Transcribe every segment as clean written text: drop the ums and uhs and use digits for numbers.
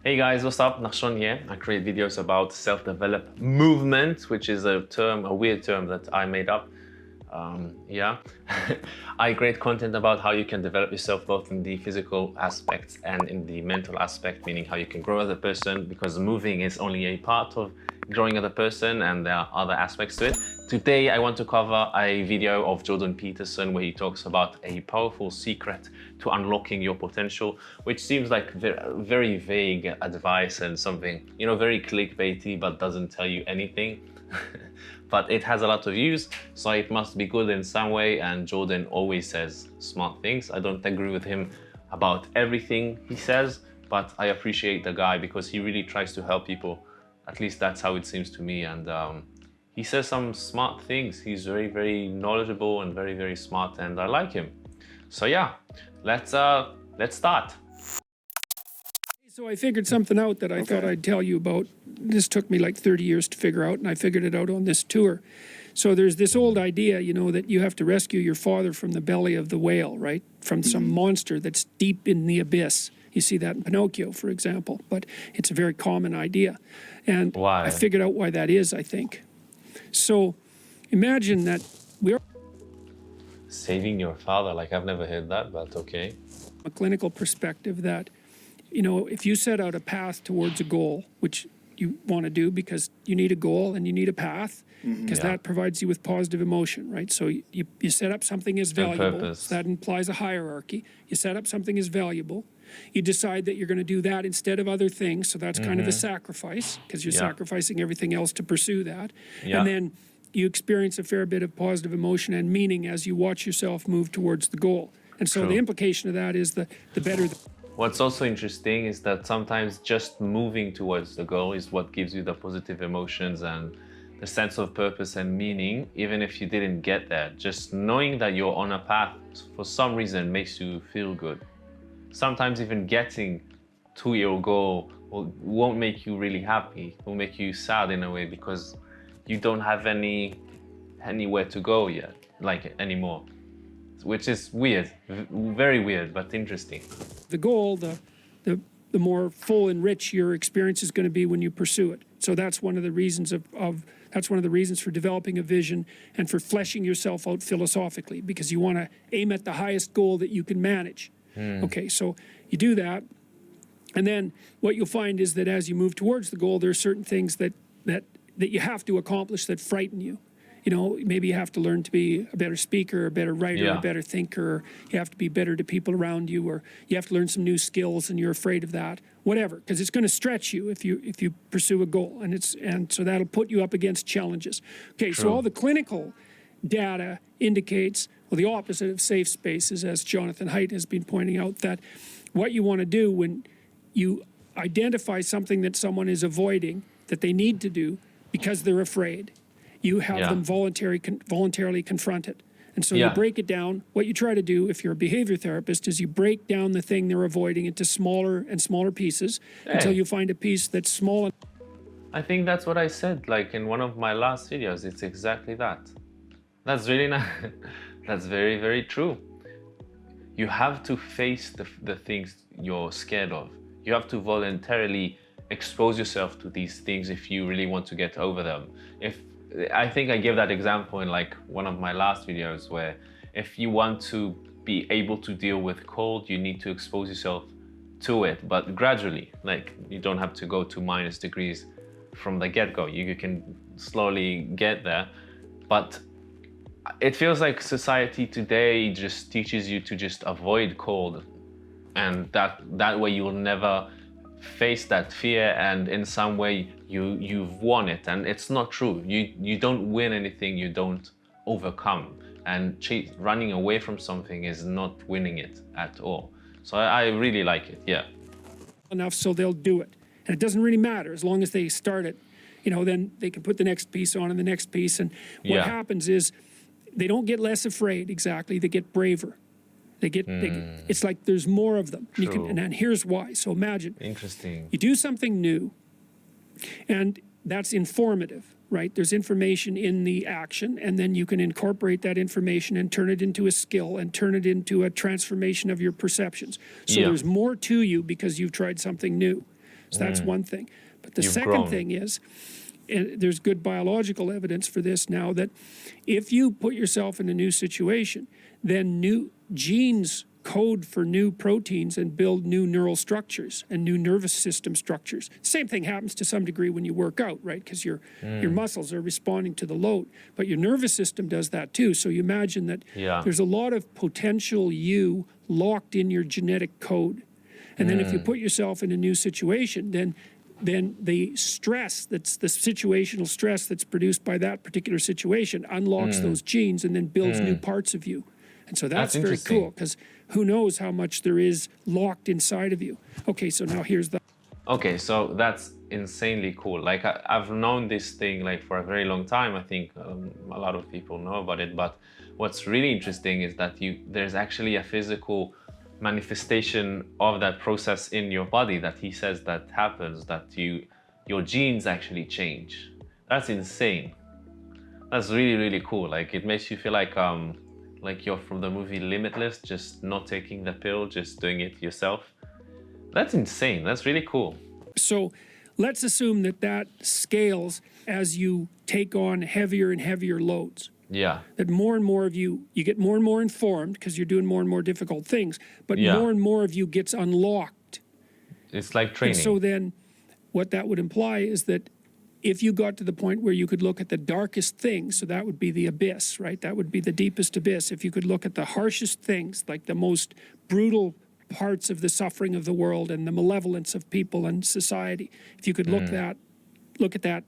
Hey guys, what's up? Nachshon here. I create videos about self-developed movement, which is a weird term that I made up. Yeah. I create content about how you can develop yourself both in the physical aspects and in the mental aspect, meaning how you can grow as a person, because moving is only a part of growing as a person and there are other aspects to it. Today, I want to cover a video of Jordan Peterson where he talks about a powerful secret to unlocking your potential, which seems like very vague advice and something, you know, very clickbaity, but doesn't tell you anything. But it has a lot of views, so it must be good in some way, and Jordan always says smart things. I don't agree with him about everything he says, but I appreciate the guy because he really tries to help people. At least that's how it seems to me, and he says some smart things. He's very knowledgeable and very smart, and I like him. So yeah, let's start. So I figured something out that I thought I'd tell you about. This took me like 30 years to figure out, and I figured it out on this tour. So there's this old idea, you know, that you have to rescue your father from the belly of the whale, right? From some monster that's deep in the abyss. You see that in Pinocchio, for example, but it's a very common idea. And Why? I figured out why that is, I think. So imagine that we're Saving your father, like I've never heard that, but okay. a clinical perspective that, you know, if you set out a path towards a goal, which you want to do because you need a goal and you need a path, because that provides you with positive emotion, right? So you set up something as valuable, so that implies a hierarchy. You set up something as valuable. You decide that you're going to do that instead of other things, so that's kind of a sacrifice, because you're sacrificing everything else to pursue that. And then you experience a fair bit of positive emotion and meaning as you watch yourself move towards the goal. And so the implication of that is the better. What's also interesting is that sometimes just moving towards the goal is what gives you the positive emotions and the sense of purpose and meaning, even if you didn't get there. Just knowing that you're on a path for some reason makes you feel good. Sometimes even getting to your goal won't make you really happy. It will make you sad in a way because you don't have anywhere to go yet, like anymore. Which is weird, very weird, but interesting. The goal, the more full and rich your experience is going to be when you pursue it. So that's one of the reasons that's one of the reasons for developing a vision and for fleshing yourself out philosophically, because you want to aim at the highest goal that you can manage. Okay, so you do that, and then what you'll find is that as you move towards the goal, there are certain things that you have to accomplish that frighten you. You know, maybe you have to learn to be a better speaker, a better writer, a better thinker, or you have to be better to people around you, or you have to learn some new skills and you're afraid of that, whatever, because it's going to stretch you if you pursue a goal, and so that'll put you up against challenges. Okay, so all the clinical data indicates, well, the opposite of safe spaces, as Jonathan Haidt has been pointing out, that what you want to do when you identify something that someone is avoiding that they need to do because they're afraid, you have them voluntarily confront it. And so you break it down. What you try to do if you're a behavior therapist is you break down the thing they're avoiding into smaller and smaller pieces until you find a piece that's small. I think that's what I said, like in one of my last videos. It's exactly that. That's really nice. That's very true. You have to face the things you're scared of. You have to voluntarily expose yourself to these things if you really want to get over them. I think I gave that example in like one of my last videos, where if you want to be able to deal with cold, you need to expose yourself to it, but gradually. Like, you don't have to go to -degrees from the get-go. You can slowly get there, but it feels like society today just teaches you to just avoid cold, and that way you will never face that fear, and in some way you've won it, and it's not true. You don't win anything you don't overcome, and running away from something is not winning it at all. So I really like it. Enough so they'll do it, and it doesn't really matter as long as they start it. You know, then they can put the next piece on and the next piece, and what happens is they don't get less afraid, exactly, they get braver. It's like there's more of them. And here's why. So imagine, you do something new, and that's informative, right? There's information in the action, and then you can incorporate that information and turn it into a skill and turn it into a transformation of your perceptions. So there's more to you because you've tried something new. So that's one thing. But the You've second grown. thing is, and there's good biological evidence for this now, that if you put yourself in a new situation, then new genes code for new proteins and build new neural structures and new nervous system structures. Same thing happens to some degree when you work out, right? Because your muscles are responding to the load, but your nervous system does that too. So you imagine that there's a lot of potential you locked in your genetic code. And then if you put yourself in a new situation, then the stress, that's the situational stress that's produced by that particular situation, unlocks those genes and then builds new parts of you. And so that's very cool, because who knows how much there is locked inside of you. Okay, so now here's the... Okay, so that's insanely cool. Like I've known this thing like for a very long time. I think a lot of people know about it, but what's really interesting is that there's actually a physical manifestation of that process in your body that he says that happens, that your genes actually change. That's insane. That's really, really cool. Like it makes you feel like you're from the movie Limitless, just not taking the pill, just doing it yourself. That's insane. That's really cool. So let's assume that scales as you take on heavier and heavier loads. Yeah. That more and more of you get more and more informed because you're doing more and more difficult things, but more and more of you gets unlocked. It's like training. And so then what that would imply is that if you got to the point where you could look at the darkest things, so that would be the abyss, right? That would be the deepest abyss. If you could look at the harshest things, like the most brutal parts of the suffering of the world and the malevolence of people and society, if you could look at that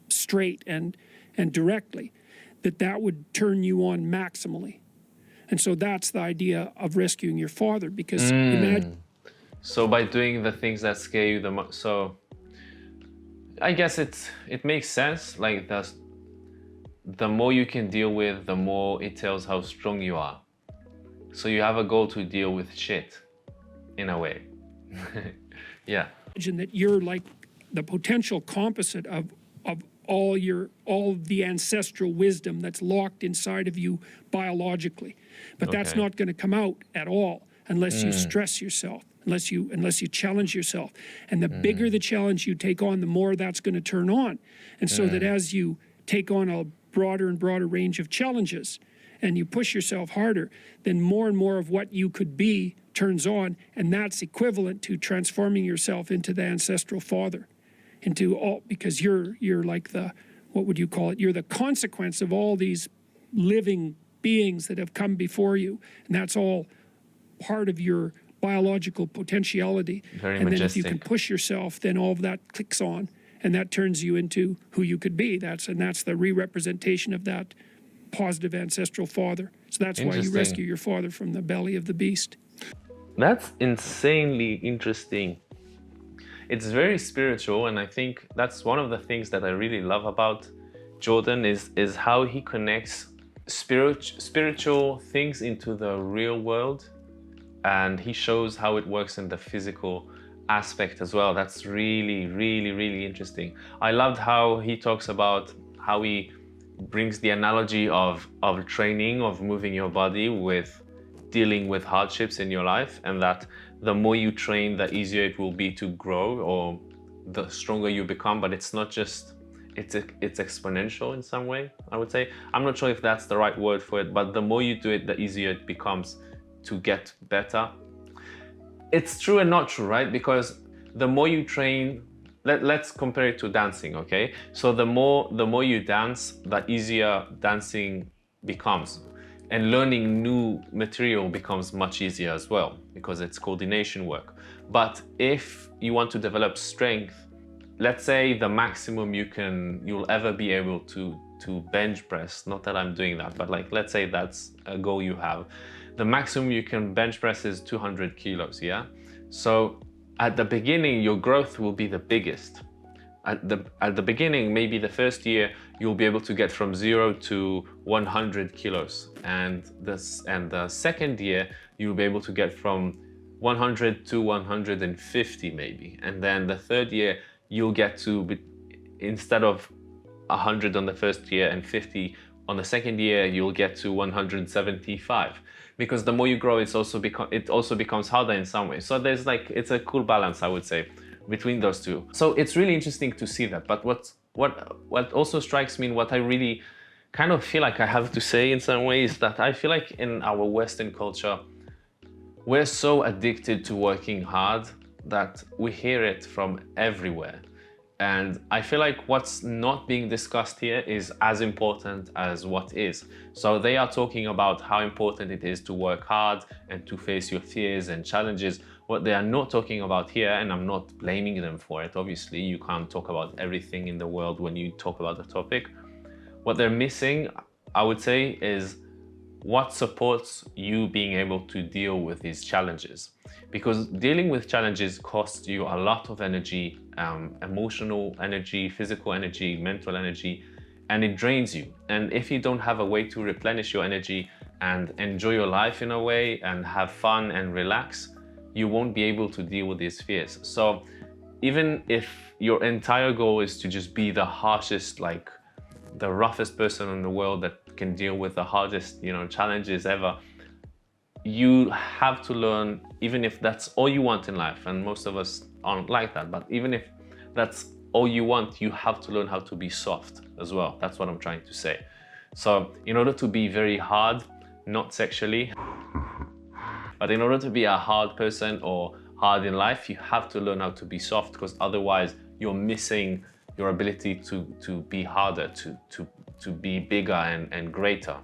straight and directly, that would turn you on maximally. And so that's the idea of rescuing your father, because imagine... So by doing the things that scare you the most, so I guess it makes sense. Like the more you can deal with, the more it tells how strong you are. So you have a goal to deal with shit, in a way. Yeah. Imagine that you're like the potential composite of all the ancestral wisdom that's locked inside of you biologically. But that's not going to come out at all unless you stress yourself, unless you challenge yourself. And the bigger the challenge you take on, the more that's going to turn on. And so that as you take on a broader and broader range of challenges and you push yourself harder, then more and more of what you could be turns on, and that's equivalent to transforming yourself into the ancestral father. Because you're like what would you call it? You're the consequence of all these living beings that have come before you. And that's all part of your biological potentiality. Very and majestic. then if you can push yourself, then all of that clicks on, and that turns you into who you could be. That's the re-representation of that positive ancestral father. So that's why you rescue your father from the belly of the beast. That's insanely interesting. It's very spiritual, and I think that's one of the things that I really love about Jordan is how he connects spiritual things into the real world, and he shows how it works in the physical aspect as well. That's really, really, really interesting. I loved how he talks about how he brings the analogy of training, of moving your body with dealing with hardships in your life, and that the more you train, the easier it will be to grow, or the stronger you become. But it's not just, it's exponential in some way, I would say. I'm not sure if that's the right word for it, but the more you do it, the easier it becomes to get better. It's true and not true, right? Because the more you train, let's compare it to dancing, okay? So the more you dance, the easier dancing becomes. And learning new material becomes much easier as well, because it's coordination work. But if you want to develop strength, let's say the maximum you'll ever be able to bench press, not that I'm doing that, but like, let's say that's a goal you have. The maximum you can bench press is 200 kilos, yeah? So at the beginning, your growth will be the biggest. At the beginning, maybe the first year, you'll be able to get from 0 to 100 kilos. And the second year, you'll be able to get from 100 to 150 maybe. And then the third year, you'll get to, instead of 100 on the first year and 50 on the second year, you'll get to 175. Because the more you grow, it also becomes harder in some way. So there's like, it's a cool balance, I would say, between those two. So it's really interesting to see that. But what also strikes me, and what I really kind of feel like I have to say in some ways, that I feel like in our Western culture, we're so addicted to working hard that we hear it from everywhere. And I feel like what's not being discussed here is as important as what is. So they are talking about how important it is to work hard and to face your fears and challenges. What they are not talking about here, and I'm not blaming them for it, obviously, you can't talk about everything in the world when you talk about the topic. What they're missing, I would say, is what supports you being able to deal with these challenges. Because dealing with challenges costs you a lot of energy, emotional energy, physical energy, mental energy, and it drains you. And if you don't have a way to replenish your energy and enjoy your life in a way and have fun and relax, you won't be able to deal with these fears. So even if your entire goal is to just be the harshest, like the roughest person in the world that can deal with the hardest, challenges ever, you have to learn, even if that's all you want in life, and most of us aren't like that, but even if that's all you want, you have to learn how to be soft as well. That's what I'm trying to say. So in order to be very hard, not sexually, but in order to be a hard person or hard in life, you have to learn how to be soft, because otherwise you're missing your ability to be harder, to be bigger and greater.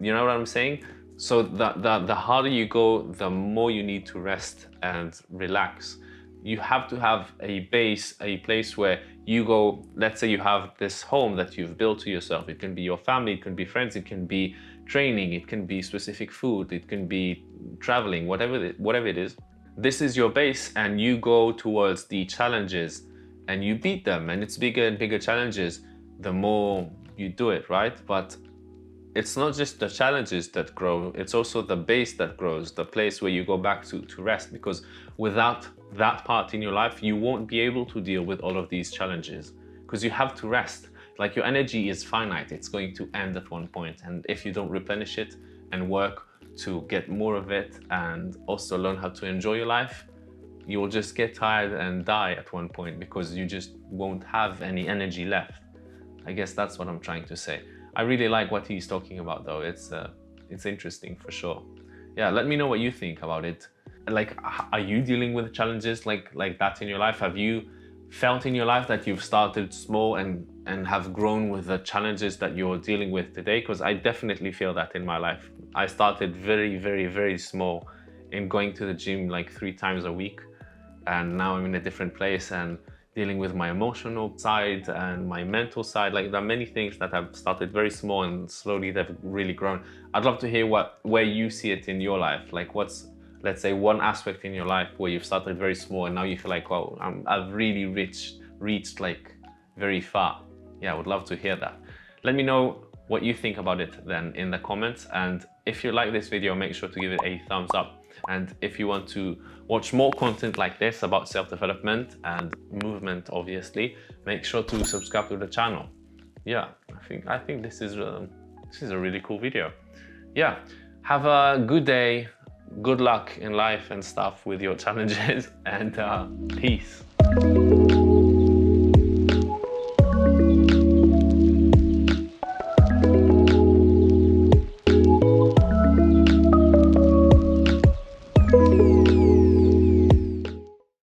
You know what I'm saying? So the harder you go, the more you need to rest and relax. You have to have a base, a place where you go. Let's say you have this home that you've built to yourself. It can be your family, it can be friends, it can be training, it can be specific food, it can be traveling, whatever it is. This is your base, and you go towards the challenges and you beat them, and it's bigger and bigger challenges the more you do it, right? But it's not just the challenges that grow, it's also the base that grows, the place where you go back to rest, because without that part in your life, you won't be able to deal with all of these challenges, because you have to rest. Like, your energy is finite, it's going to end at one point, and if you don't replenish it and work to get more of it and also learn how to enjoy your life, you will just get tired and die at one point, because you just won't have any energy left. I guess that's what I'm trying to say. I really like what he's talking about, though. It's interesting for sure. Yeah, let me know what you think about it. Like, are you dealing with challenges like that in your life? Have you felt in your life that you've started small and have grown with the challenges that you're dealing with today? Because I definitely feel that in my life. I started very, very, very small in going to the gym like 3 times a week, and now I'm in a different place and dealing with my emotional side and my mental side. Like, there are many things that have started very small and slowly they've really grown. I'd love to hear where you see it in your life. Like, what's, let's say, one aspect in your life where you've started very small and now you feel like, wow, I've really reached like very far. Yeah, I would love to hear that. Let me know what you think about it then in the comments. And if you like this video, make sure to give it a thumbs up. And if you want to watch more content like this about self-development and movement, obviously, make sure to subscribe to the channel. Yeah, I think this is a really cool video. Yeah, have a good day, good luck in life and stuff with your challenges, and peace.